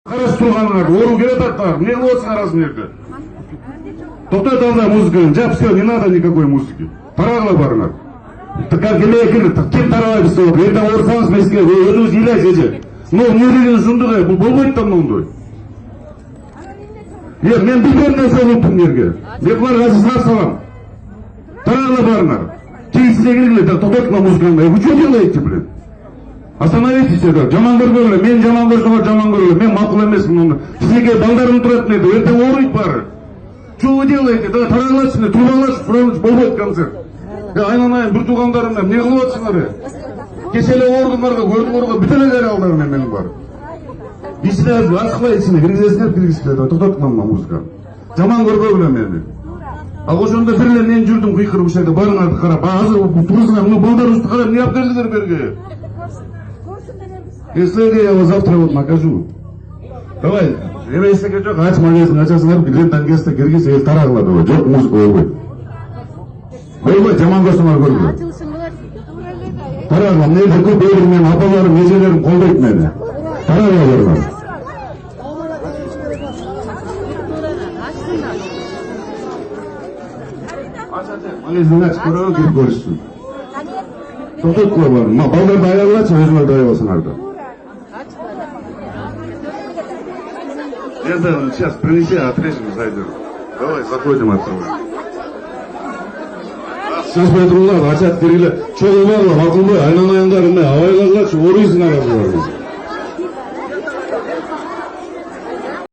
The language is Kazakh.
Қарас тұрғаныңар, ору келет аттар, не қылып отсың жерде? Тоқтат алда музыканы, жап, все, не надо никакой музыки. Тарағыла барыңар. Как келе, кем таралай бізді отыр? Енді орысаңыз меске, өзіңіз елайсыз. Ну, не деген жындығы, бұл болмайды там мұндай. Мен білдерінен соғылыптым ерге. Мен бұлар ғазызға салам. Тарағыла барыңар. Кейсіне келгіле, тоқтат на музыканы. Вы что делаете, блин? Остановитесь, это. Жаман көргелі, мен жаман көргелі, жаман көргелі. Мен мақыл емеспін оны. Сізге балдарым тұратын еді, өте орыйт бары. Что вы делаете? Да, тарағылашын, турбалашын, фронт, болмайды концерт. Айналайын, бір туғандарымнан, не қылып отсыңар? Кешелі органдарға, көрдің орға, бүтелі кәрі алдарымен менің бар. Ишіне асықпай ішіне, кіргізесінер, кіргізесінер, тоқтат мама музыка. Жаман көргелі мені. Ал ошонда бірле мен жүрдім құйқырып үшеді, барыңарды қарап, азыр тұрысыңа, мұны балдар ұсты қарап, не апкердіңдер берге? Если я его завтра вот накажу. Давай, емесіге жоқ, ач магазин ачасыңар, билет тангесті кіргіз, ел тарағылады, жоқ музыка болбой. Болбой, жаман көрсіңар көргі. Тарағылам, нелді көп өріммен, апаларым, ежелерім қолдайды мені. Тарағыла барыңар. Магазин ач көрігі кеп көрішсін. Тоқтат қой барым, балдарды аялылачы, өзіңерді аяласыңарды. Это сейчас принеси, отрежем, зайдем. Давай, заходим отсюда. Сейчас пойдем, ачат кириле, чоғы бағла, мақылбай, айналайындарында, авайлағылачы, орыйсың аразыларды.